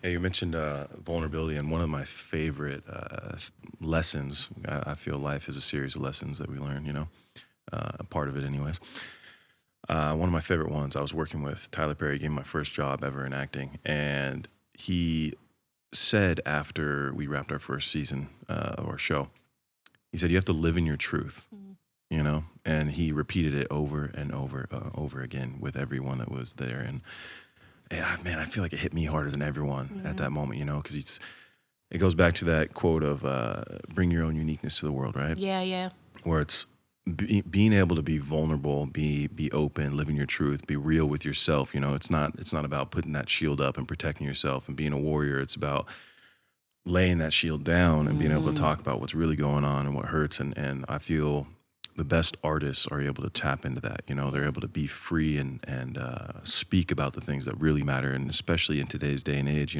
Hey, you mentioned vulnerability, and one of my favorite lessons. I feel life is a series of lessons that we learn. A part of it, anyways. One of my favorite ones. I was working with Tyler Perry, gave me my first job ever in acting, and he said after we wrapped our first season of our show, he said, "You have to live in your truth." And he repeated it over and over again with everyone that was there. And yeah, man, I feel like it hit me harder than everyone at that moment, because it goes back to that quote of bring your own uniqueness to the world, right? Yeah, yeah. Where it's being able to be vulnerable, be open, living your truth, be real with yourself. It's not about putting that shield up and protecting yourself and being a warrior. It's about laying that shield down and being able to talk about what's really going on and what hurts. And I feel the best artists are able to tap into that. They're able to be free and speak about the things that really matter. And especially in today's day and age,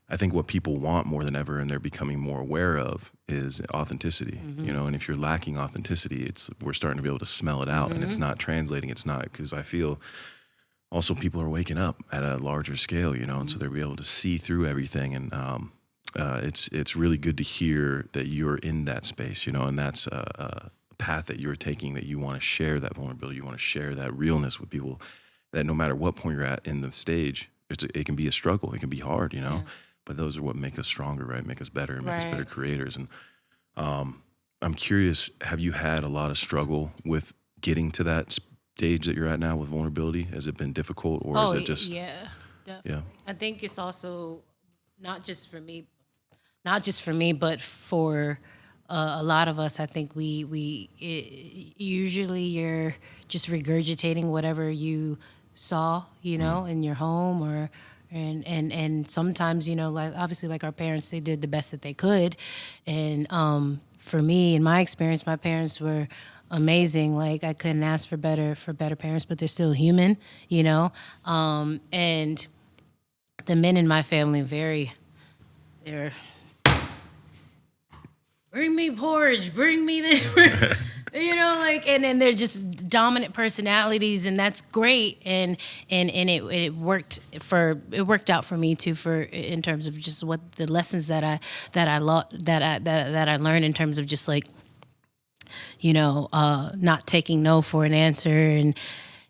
I think what people want more than ever and they're becoming more aware of is authenticity, and if you're lacking authenticity, we're starting to be able to smell it out and it's not translating. It's not, because I feel also people are waking up at a larger scale, and so they'll be able to see through everything. And it's really good to hear that you're in that space, and that's a path that you're taking, that you want to share that vulnerability, you want to share that realness with people, that no matter what point you're at in the stage, it can be a struggle, it can be hard, Yeah. but those are what make us stronger, right? Make us better, make us better Right. creators. And I'm curious, have you had a lot of struggle with getting to that stage that you're at now with vulnerability? Has it been difficult, or is it just, yeah. yeah? I think it's also not just for me, but for a lot of us. I think usually you're just regurgitating whatever you saw, in your home, or and sometimes, like obviously, like our parents, they did the best that they could, and for me, in my experience, my parents were amazing. Like I couldn't ask for better parents, but they're still human, and the men in my family they're bring me porridge, bring me this, and they're just dominant personalities, and that's great, and it worked out for me too, for in terms of just what the lessons that I learned in terms of just like, not taking no for an answer, and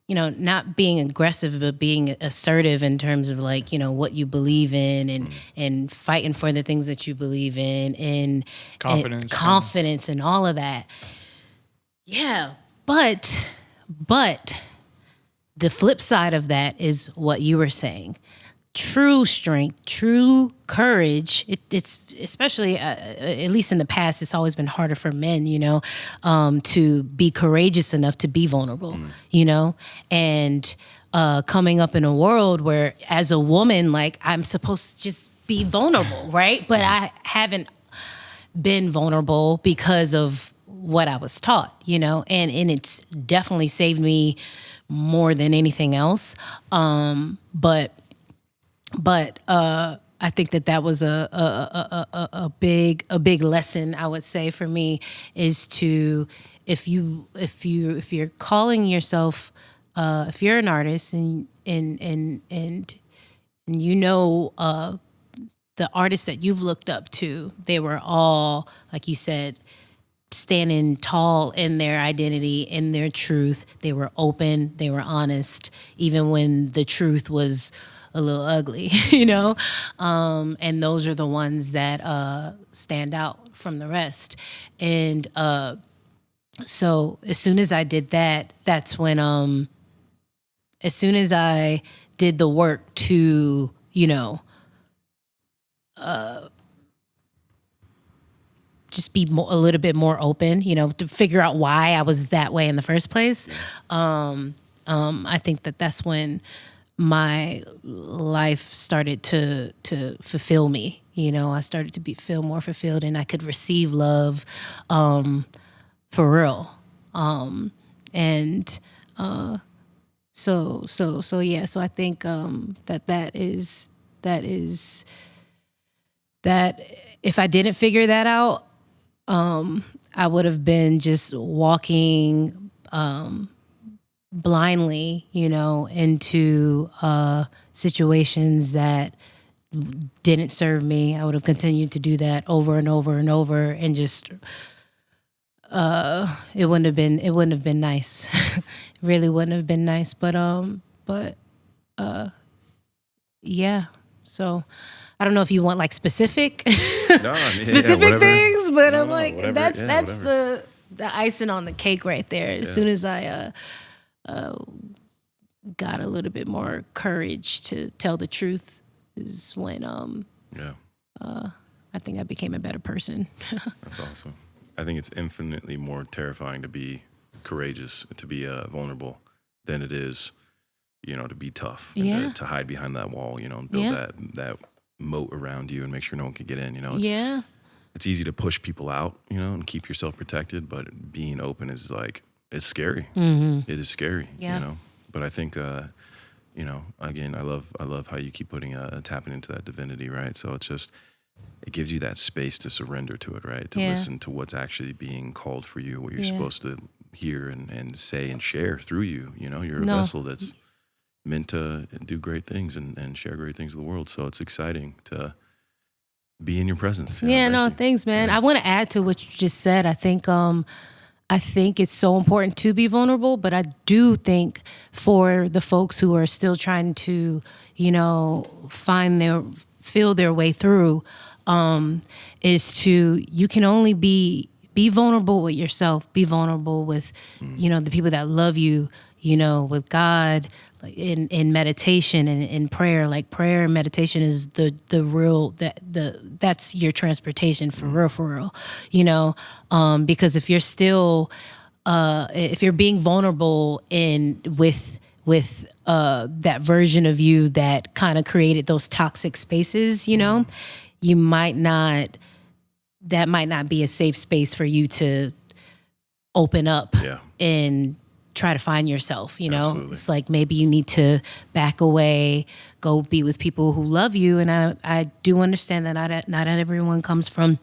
not being aggressive, but being assertive in terms of like, what you believe in, and fighting for the things that you believe in, and confidence and all of that. Yeah. But the flip side of that is what you were saying. True strength, true courage. It's especially, at least in the past, it's always been harder for men, to be courageous enough to be vulnerable, and coming up in a world where, as a woman, like I'm supposed to just be vulnerable, right? But I haven't been vulnerable because of what I was taught, and it's definitely saved me more than anything else. But I think that was a big lesson, I would say, for me, is to, if you're calling yourself, if you're an artist, and the artists that you've looked up to, they were all, like you said, standing tall in their identity, in their truth. They were open, they were honest, even when the truth was a little ugly, and those are the ones that stand out from the rest. And so as soon as I did that, that's when, as soon as I did the work to, just be a little bit more open, to figure out why I was that way in the first place. I think that's when my life started to fulfill me. I started to feel more fulfilled, and I could receive love, for real. And so yeah. So I think that if I didn't figure that out, I would have been just walking blindly, into situations that didn't serve me. I would have continued to do that over and over and over, and just it wouldn't have been nice. Really wouldn't have been nice. But yeah. So I don't know if you want like specific No, I mean, specific things, but I'm like, whatever, that's whatever. the icing on the cake right there. As soon as I got a little bit more courage to tell the truth is when I think I became a better person. That's awesome. I think it's infinitely more terrifying to be courageous, to be vulnerable, than it is, to be tough and to hide behind that wall, and build that moat around you and make sure no one can get in. It's easy to push people out, and keep yourself protected, but being open is like, it's scary. Mm-hmm. It is scary, Yeah. But I think, again, I love how you keep tapping into that divinity, right? So it's just, it gives you that space to surrender to it, right? To listen to what's actually being called for you, what you're supposed to hear and say and share through you. You're a vessel that's meant to do great things and share great things with the world. So it's exciting to be in your presence. Thanks, man. Yeah. I want to add to what you just said. I think it's so important to be vulnerable, but I do think for the folks who are still trying to, feel their way through, you can only be vulnerable with yourself, be vulnerable with, the people that love you, with God, like in meditation and in prayer. Like prayer and meditation is the real, that's your transportation for real, because if you're still, if you're being vulnerable with that version of you that kind of created those toxic spaces, you might not, that might not be a safe space for you to open up and try to find yourself, Absolutely. It's like maybe you need to back away, go be with people who love you. And I do understand that not everyone comes from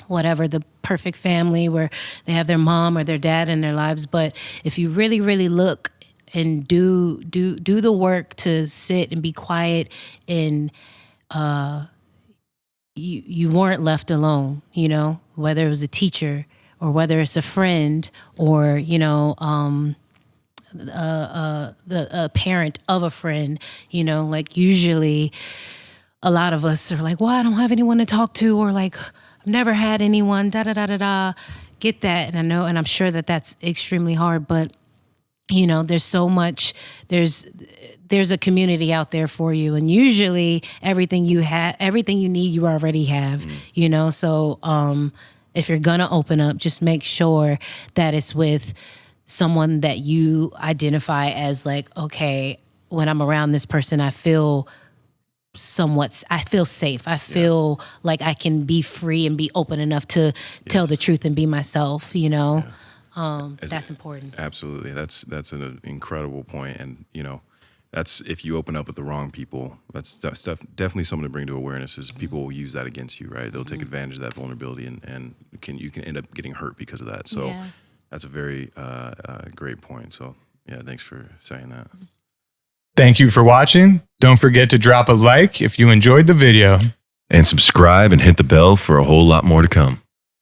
whatever the perfect family where they have their mom or their dad in their lives. But if you really, really look and do the work to sit and be quiet, and you weren't left alone, whether it was a teacher or whether it's a friend or, a parent of a friend, like usually a lot of us are like, well, I don't have anyone to talk to, or like, I've never had anyone, get that. And I know, and I'm sure that that's extremely hard, but there's so much, there's a community out there for you, and usually everything you need, you already have, so if you're gonna open up, just make sure that it's with someone that you identify as like, okay, when I'm around this person, I feel safe. I feel like I can be free and be open enough to tell the truth and be myself, that's important. Absolutely. That's an incredible point. And, that's, if you open up with the wrong people, that's definitely something to bring to awareness, is people will use that against you, right? They'll take advantage of that vulnerability and you can end up getting hurt because of that. So that's a very great point. So thanks for saying that. Thank you for watching. Don't forget to drop a like if you enjoyed the video. And subscribe and hit the bell for a whole lot more to come.